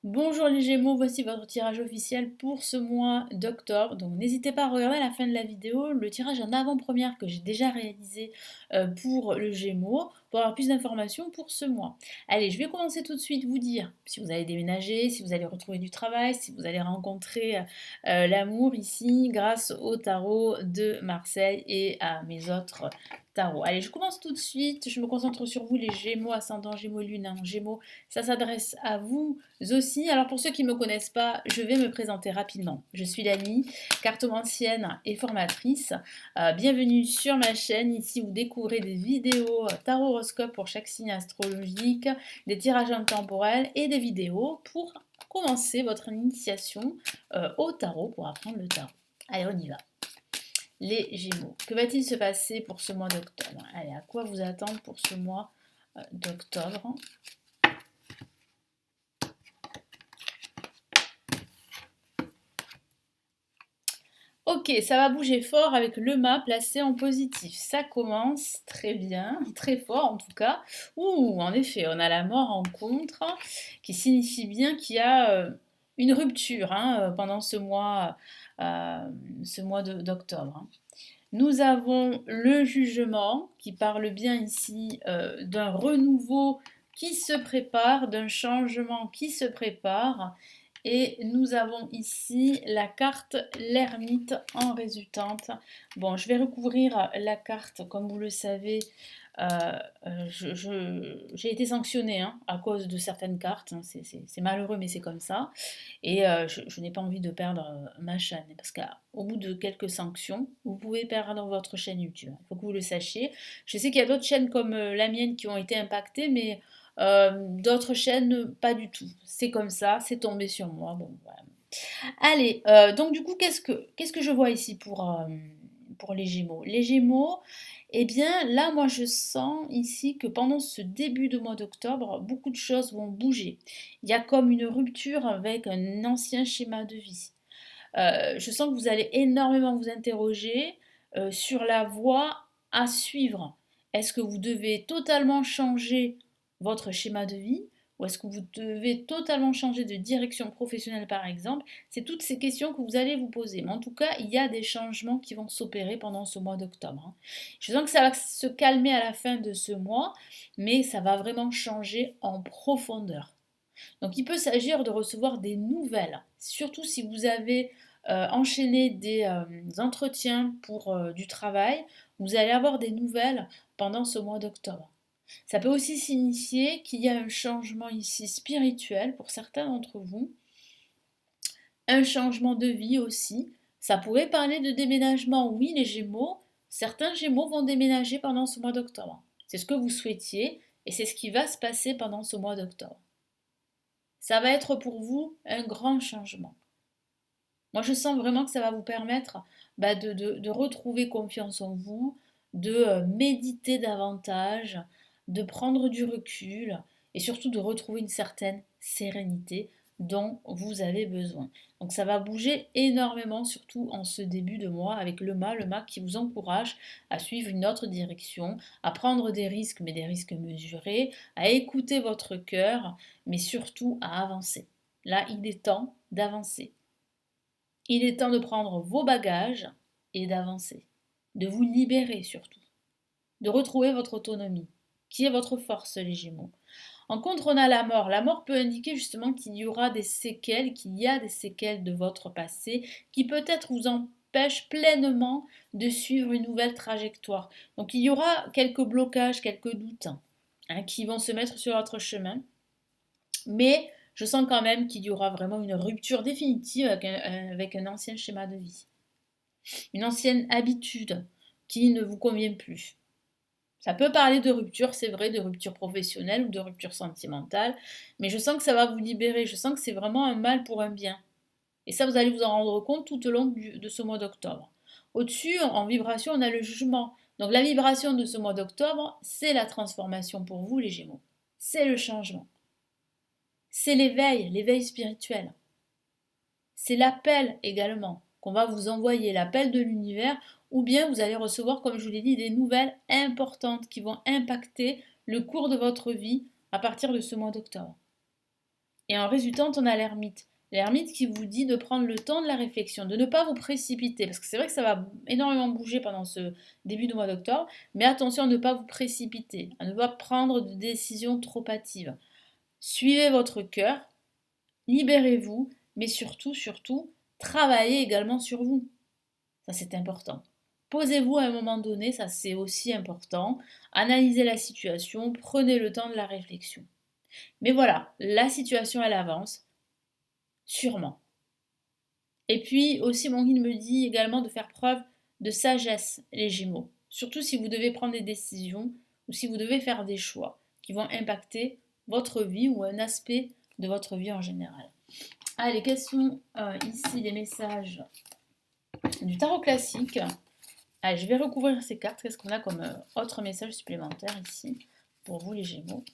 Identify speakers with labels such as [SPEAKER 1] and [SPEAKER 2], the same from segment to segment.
[SPEAKER 1] Bonjour les Gémeaux, voici votre tirage officiel pour ce mois d'octobre. Donc n'hésitez pas à regarder à la fin de la vidéo le tirage en avant-première que j'ai déjà réalisé pour le Gémeaux pour avoir plus d'informations pour ce mois. Allez, je vais commencer tout de suite vous dire si vous allez déménager, si vous allez retrouver du travail, si vous allez rencontrer l'amour ici grâce au tarot de Marseille et à mes autres tarots. Allez, je commence tout de suite, je me concentre sur vous les Gémeaux, ascendant Gémeaux, Lune en Gémeaux. Ça s'adresse à vous aussi. Alors pour ceux qui ne me connaissent pas, je vais me présenter rapidement. Je suis Lani, cartomancienne et formatrice. Bienvenue sur ma chaîne. Ici, vous découvrez des vidéos tarot horoscope pour chaque signe astrologique, des tirages intemporels et des vidéos pour commencer votre initiation au tarot, pour apprendre le tarot. Allez, on y va. Les Gémeaux. Que va-t-il se passer pour ce mois d'octobre? Allez, à quoi vous attendre pour ce mois d'octobre? Ok, ça va bouger fort avec le mât placé en positif. Ça commence très bien, très fort en tout cas. Ouh, en effet, on a la mort en contre, qui signifie bien qu'il y a une rupture pendant ce mois d'octobre. Nous avons le jugement qui parle bien ici d'un renouveau qui se prépare, d'un changement qui se prépare. Et nous avons ici la carte l'ermite en résultante. Bon, je vais recouvrir la carte, comme vous le savez. euh, j'ai été sanctionnée à cause de certaines cartes. C'est malheureux, mais c'est comme ça. Et je n'ai pas envie de perdre ma chaîne. Parce qu'au bout de quelques sanctions, vous pouvez perdre votre chaîne YouTube. Il faut que vous le sachiez. Je sais qu'il y a d'autres chaînes comme la mienne qui ont été impactées, mais d'autres chaînes, pas du tout. C'est comme ça, c'est tombé sur moi. Bon, voilà. Allez, donc du coup, qu'est-ce que je vois ici pour les Gémeaux? Les Gémeaux, eh bien là, moi, je sens ici que pendant ce début de mois d'octobre, beaucoup de choses vont bouger. Il y a comme une rupture avec un ancien schéma de vie. Je sens que vous allez énormément vous interroger sur la voie à suivre. Est-ce que vous devez totalement changer votre schéma de vie ou est-ce que vous devez totalement changer de direction professionnelle par exemple? C'est toutes ces questions que vous allez vous poser. Mais en tout cas, il y a des changements qui vont s'opérer pendant ce mois d'octobre. Je sens que ça va se calmer à la fin de ce mois, mais ça va vraiment changer en profondeur. Donc il peut s'agir de recevoir des nouvelles, surtout si vous avez enchaîné des entretiens pour du travail, vous allez avoir des nouvelles pendant ce mois d'octobre. Ça peut aussi signifier qu'il y a un changement ici spirituel pour certains d'entre vous, un changement de vie aussi. Ça pourrait parler de déménagement, oui, les Gémeaux. Certains Gémeaux vont déménager pendant ce mois d'octobre. C'est ce que vous souhaitiez et c'est ce qui va se passer pendant ce mois d'octobre. Ça va être pour vous un grand changement. Moi, je sens vraiment que ça va vous permettre de retrouver confiance en vous, de méditer davantage, de prendre du recul et surtout de retrouver une certaine sérénité dont vous avez besoin. Donc ça va bouger énormément, surtout en ce début de mois avec le mât qui vous encourage à suivre une autre direction, à prendre des risques, mais des risques mesurés, à écouter votre cœur, mais surtout à avancer. Là, il est temps d'avancer. Il est temps de prendre vos bagages et d'avancer, de vous libérer surtout, de retrouver votre autonomie, qui est votre force les Gémeaux. En contre, on a la mort. La mort peut indiquer justement qu'il y aura des séquelles, qu'il y a des séquelles de votre passé qui peut-être vous empêchent pleinement de suivre une nouvelle trajectoire. Donc il y aura quelques blocages, quelques doutes qui vont se mettre sur votre chemin. Mais je sens quand même qu'il y aura vraiment une rupture définitive avec un ancien schéma de vie, une ancienne habitude qui ne vous convient plus. Ça peut parler de rupture, c'est vrai, de rupture professionnelle ou de rupture sentimentale, mais je sens que ça va vous libérer, je sens que c'est vraiment un mal pour un bien. Et ça, vous allez vous en rendre compte tout au long de ce mois d'octobre. Au-dessus, en vibration, on a le jugement. Donc la vibration de ce mois d'octobre, c'est la transformation pour vous, les Gémeaux. C'est le changement. C'est l'éveil spirituel. C'est l'appel également qu'on va vous envoyer, l'appel de l'univers, ou bien vous allez recevoir, comme je vous l'ai dit, des nouvelles importantes qui vont impacter le cours de votre vie à partir de ce mois d'octobre. Et en résultante, on a l'ermite. L'ermite qui vous dit de prendre le temps de la réflexion, de ne pas vous précipiter, parce que c'est vrai que ça va énormément bouger pendant ce début du mois d'octobre, mais attention à ne pas vous précipiter, à ne pas prendre de décisions trop hâtives. Suivez votre cœur, libérez-vous, mais surtout, surtout, travaillez également sur vous. Ça, c'est important. Posez-vous à un moment donné, ça c'est aussi important. Analysez la situation, prenez le temps de la réflexion. Mais voilà, la situation elle avance, sûrement. Et puis aussi, mon guide me dit également de faire preuve de sagesse, les Gémeaux. Surtout si vous devez prendre des décisions ou si vous devez faire des choix qui vont impacter votre vie ou un aspect de votre vie en général. Allez, quels sont ici les messages du tarot classique? Allez, je vais recouvrir ces cartes. Qu'est-ce qu'on a comme autre message supplémentaire ici pour vous les Gémeaux?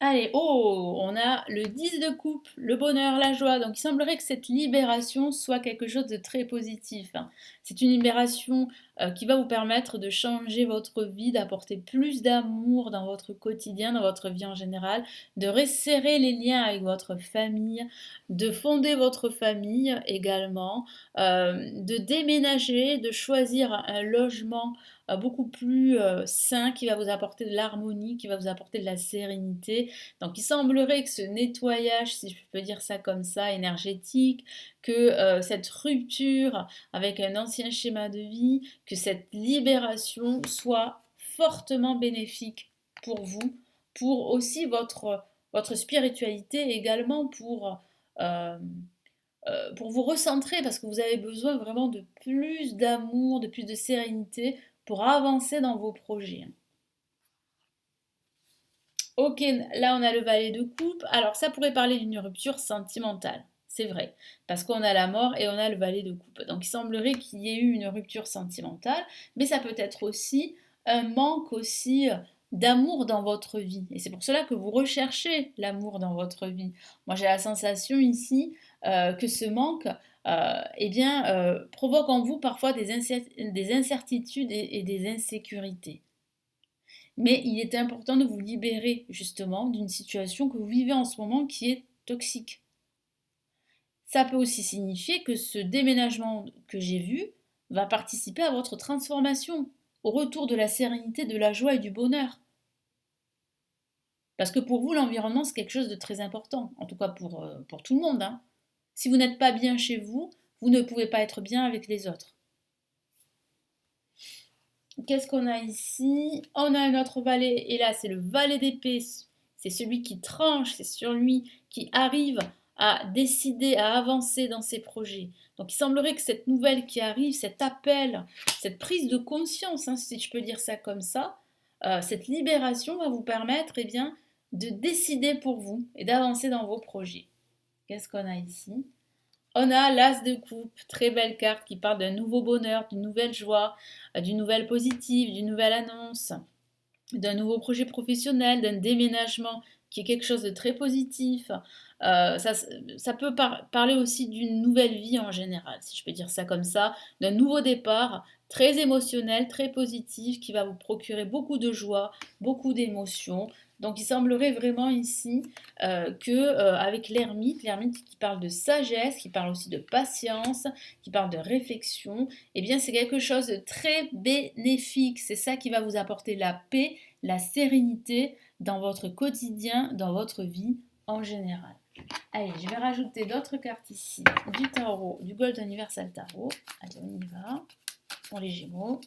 [SPEAKER 1] Allez, oh, on a le 10 de coupe, le bonheur, la joie. Donc il semblerait que cette libération soit quelque chose de très positif, hein. C'est une libération qui va vous permettre de changer votre vie, d'apporter plus d'amour dans votre quotidien, dans votre vie en général, de resserrer les liens avec votre famille, de fonder votre famille également, de déménager, de choisir un logement beaucoup plus sain qui va vous apporter de l'harmonie, qui va vous apporter de la sérénité. Donc il semblerait que ce nettoyage, si je peux dire ça comme ça, énergétique, que cette rupture avec un ancien schéma de vie, que cette libération soit fortement bénéfique pour vous, pour aussi votre spiritualité, également pour vous recentrer, parce que vous avez besoin vraiment de plus d'amour, de plus de sérénité pour avancer dans vos projets. Ok, là on a le valet de coupe. Alors ça pourrait parler d'une rupture sentimentale, c'est vrai, parce qu'on a la mort et on a le valet de coupe. Donc il semblerait qu'il y ait eu une rupture sentimentale, mais ça peut être aussi un manque aussi d'amour dans votre vie. Et c'est pour cela que vous recherchez l'amour dans votre vie. Moi j'ai la sensation ici que ce manque provoque en vous parfois des incertitudes et des insécurités. Mais il est important de vous libérer justement d'une situation que vous vivez en ce moment qui est toxique. Ça peut aussi signifier que ce déménagement que j'ai vu va participer à votre transformation, au retour de la sérénité, de la joie et du bonheur. Parce que pour vous, l'environnement, c'est quelque chose de très important, en tout cas pour tout le monde, hein. Si vous n'êtes pas bien chez vous, vous ne pouvez pas être bien avec les autres. Qu'est-ce qu'on a ici? On a un autre valet, et là c'est le valet d'épée. C'est celui qui tranche, c'est sur lui qui arrive à décider, à avancer dans ses projets. Donc il semblerait que cette nouvelle qui arrive, cet appel, cette prise de conscience, hein, si je peux dire ça comme ça, cette libération va vous permettre bien, de décider pour vous et d'avancer dans vos projets. Qu'est-ce qu'on a ici? On a l'As de coupe, très belle carte qui parle d'un nouveau bonheur, d'une nouvelle joie, d'une nouvelle positive, d'une nouvelle annonce, d'un nouveau projet professionnel, d'un déménagement qui est quelque chose de très positif. Ça peut parler aussi d'une nouvelle vie en général, si je peux dire ça comme ça, d'un nouveau départ très émotionnel, très positif, qui va vous procurer beaucoup de joie, beaucoup d'émotions. Donc il semblerait vraiment ici avec l'ermite qui parle de sagesse, qui parle aussi de patience, qui parle de réflexion, eh bien c'est quelque chose de très bénéfique. C'est ça qui va vous apporter la paix, la sérénité dans votre quotidien, dans votre vie en général. Allez, je vais rajouter d'autres cartes ici, du tarot, du Gold Universal Tarot. Allez, on y va, pour les Gémeaux.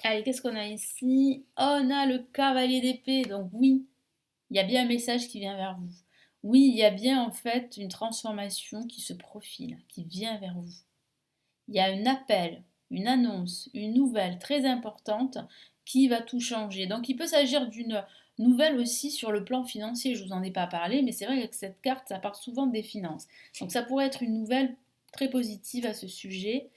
[SPEAKER 1] Allez, qu'est-ce qu'on a ici? On a le cavalier d'épée, donc oui, Il y a bien un message qui vient vers vous. Oui, il y a bien en fait une transformation qui se profile, qui vient vers vous. Il y a un appel, une annonce, une nouvelle très importante qui va tout changer. Donc il peut s'agir d'une nouvelle aussi sur le plan financier. Je ne vous en ai pas parlé, mais c'est vrai que cette carte, ça part souvent des finances. Donc ça pourrait être une nouvelle très positive à ce sujet.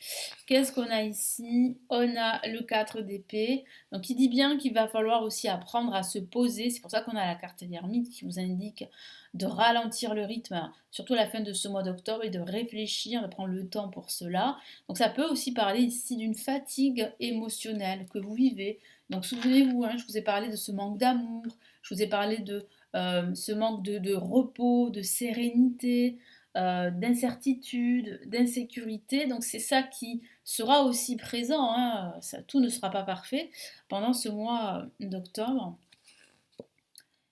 [SPEAKER 1] Qu'est-ce qu'on a ici? On a le 4 d'épée. Donc il dit bien qu'il va falloir aussi apprendre à se poser. C'est pour ça qu'on a la carte d'ermite qui vous indique de ralentir le rythme, surtout à la fin de ce mois d'octobre, et de réfléchir, de prendre le temps pour cela. Donc ça peut aussi parler ici d'une fatigue émotionnelle que vous vivez. Donc souvenez-vous, hein, je vous ai parlé de ce manque d'amour, je vous ai parlé de ce manque de repos, de sérénité, d'incertitude, d'insécurité. Donc c'est ça qui sera aussi présent, hein. Ça, tout ne sera pas parfait pendant ce mois d'octobre.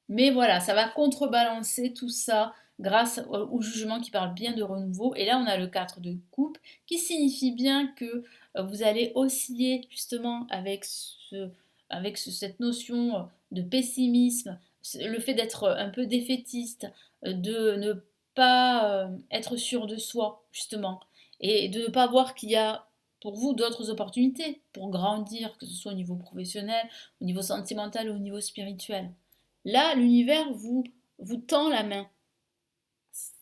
[SPEAKER 1] Mais voilà, ça va contrebalancer tout ça grâce au jugement qui parle bien de renouveau. Et là, on a le 4 de coupe qui signifie bien que vous allez osciller justement avec, cette notion de pessimisme, le fait d'être un peu défaitiste, de ne pas être sûr de soi, justement, et de ne pas voir qu'il y a pour vous d'autres opportunités pour grandir, que ce soit au niveau professionnel, au niveau sentimental ou au niveau spirituel. Là, l'univers vous tend la main.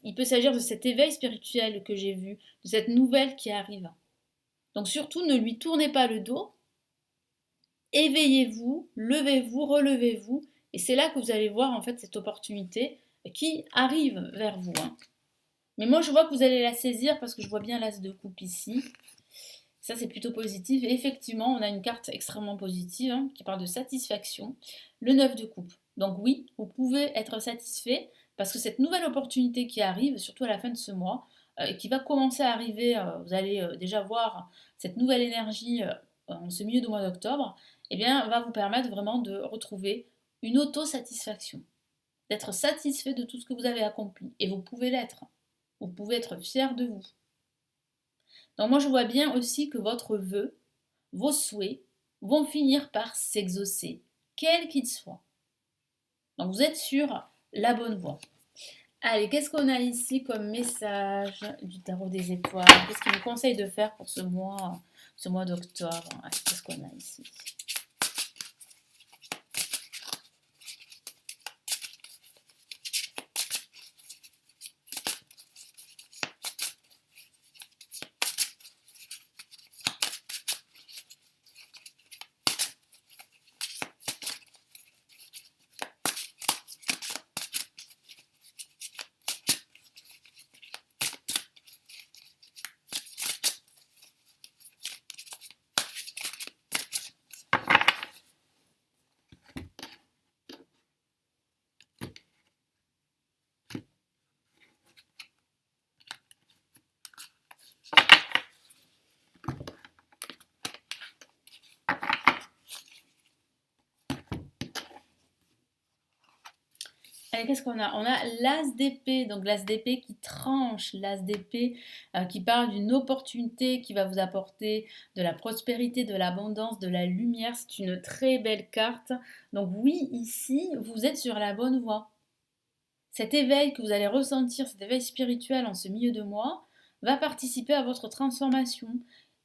[SPEAKER 1] Il peut s'agir de cet éveil spirituel que j'ai vu, de cette nouvelle qui arrive. Donc surtout, ne lui tournez pas le dos, éveillez-vous, levez-vous, relevez-vous, et c'est là que vous allez voir en fait cette opportunité qui arrive vers vous, hein. Mais moi, je vois que vous allez la saisir parce que je vois bien l'as de coupe ici. Ça, c'est plutôt positif. Et effectivement, on a une carte extrêmement positive, hein, qui parle de satisfaction. Le 9 de coupe. Donc oui, vous pouvez être satisfait parce que cette nouvelle opportunité qui arrive, surtout à la fin de ce mois, qui va commencer à arriver, vous allez déjà voir cette nouvelle énergie en ce milieu du mois d'octobre, eh bien, va vous permettre vraiment de retrouver une autosatisfaction, d'être satisfait de tout ce que vous avez accompli. Et vous pouvez l'être. Vous pouvez être fier de vous. Donc moi, je vois bien aussi que votre vœu, vos souhaits vont finir par s'exaucer, quels qu'ils soient. Donc vous êtes sur la bonne voie. Allez, qu'est-ce qu'on a ici comme message du tarot des étoiles? Qu'est-ce qu'il nous conseille de faire pour ce mois d'octobre? Qu'est-ce qu'on a ici? Allez, qu'est-ce qu'on a? On a l'as d'épée, donc l'as d'épée qui tranche, l'as d'épée qui parle d'une opportunité qui va vous apporter de la prospérité, de l'abondance, de la lumière. C'est une très belle carte. Donc oui, ici, vous êtes sur la bonne voie. Cet éveil que vous allez ressentir, cet éveil spirituel en ce milieu de mois, va participer à votre transformation.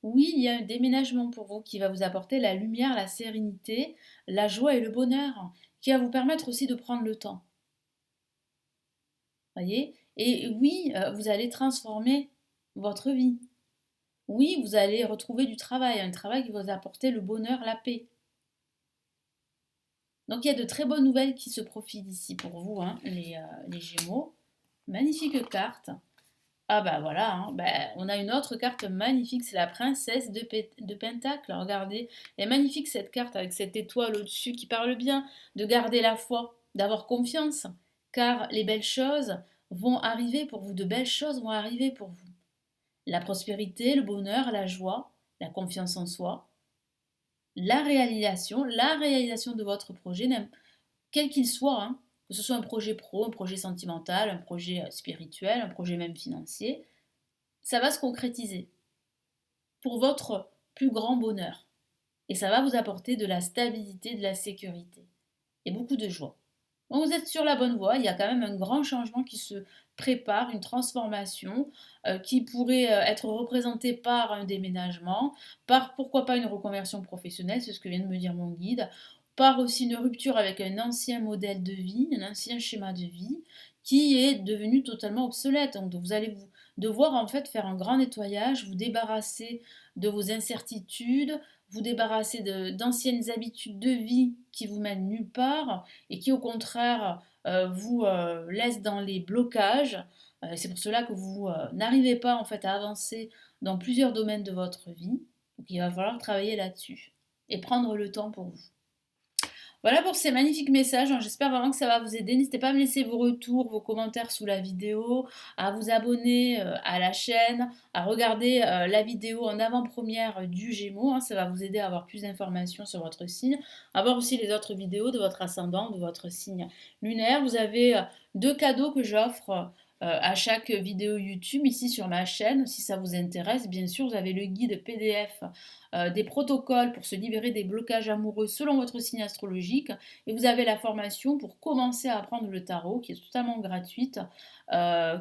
[SPEAKER 1] Oui, il y a un déménagement pour vous qui va vous apporter la lumière, la sérénité, la joie et le bonheur, qui va vous permettre aussi de prendre le temps. Voyez? Et oui, vous allez transformer votre vie. Oui, vous allez retrouver du travail, un travail qui va vous apporter le bonheur, la paix. Donc il y a de très bonnes nouvelles qui se profilent ici pour vous, hein, les Gémeaux. Magnifique carte. Ah bah voilà, hein, bah, on a une autre carte magnifique, c'est la princesse de Pentacle. Regardez, elle est magnifique cette carte avec cette étoile au-dessus qui parle bien de garder la foi, d'avoir confiance, car les belles choses vont arriver pour vous, de belles choses vont arriver pour vous. La prospérité, le bonheur, la joie, la confiance en soi, la réalisation de votre projet, quel qu'il soit, hein, que ce soit un projet pro, un projet sentimental, un projet spirituel, un projet même financier, ça va se concrétiser pour votre plus grand bonheur. Et ça va vous apporter de la stabilité, de la sécurité et beaucoup de joie. Donc vous êtes sur la bonne voie, il y a quand même un grand changement qui se prépare, une transformation qui pourrait être représentée par un déménagement, par pourquoi pas une reconversion professionnelle, c'est ce que vient de me dire mon guide, par aussi une rupture avec un ancien modèle de vie, un ancien schéma de vie qui est devenu totalement obsolète. Donc vous allez vous devoir en fait faire un grand nettoyage, vous débarrasser de vos incertitudes, vous débarrasser d'anciennes habitudes de vie qui vous mènent nulle part et qui au contraire vous laissent dans les blocages. C'est pour cela que vous n'arrivez pas en fait à avancer dans plusieurs domaines de votre vie. Donc il va falloir travailler là-dessus et prendre le temps pour vous. Voilà pour ces magnifiques messages, hein. J'espère vraiment que ça va vous aider. N'hésitez pas à me laisser vos retours, vos commentaires sous la vidéo, à vous abonner à la chaîne, à regarder la vidéo en avant-première du Gémeaux, hein. Ça va vous aider à avoir plus d'informations sur votre signe, à voir aussi les autres vidéos de votre ascendant, de votre signe lunaire. Vous avez 2 cadeaux que j'offre à chaque vidéo YouTube ici sur ma chaîne. Si ça vous intéresse, bien sûr, vous avez le guide PDF des protocoles pour se libérer des blocages amoureux selon votre signe astrologique. Et vous avez la formation pour commencer à apprendre le tarot, qui est totalement gratuite,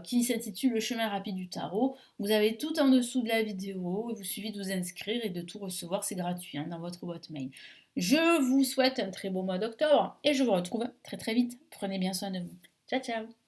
[SPEAKER 1] qui s'intitule Le chemin rapide du tarot. Vous avez tout en dessous de la vidéo, il vous suffit de vous inscrire et de tout recevoir, c'est gratuit hein, dans votre boîte mail. Je vous souhaite un très beau mois d'octobre et je vous retrouve très très vite. Prenez bien soin de vous. Ciao ciao.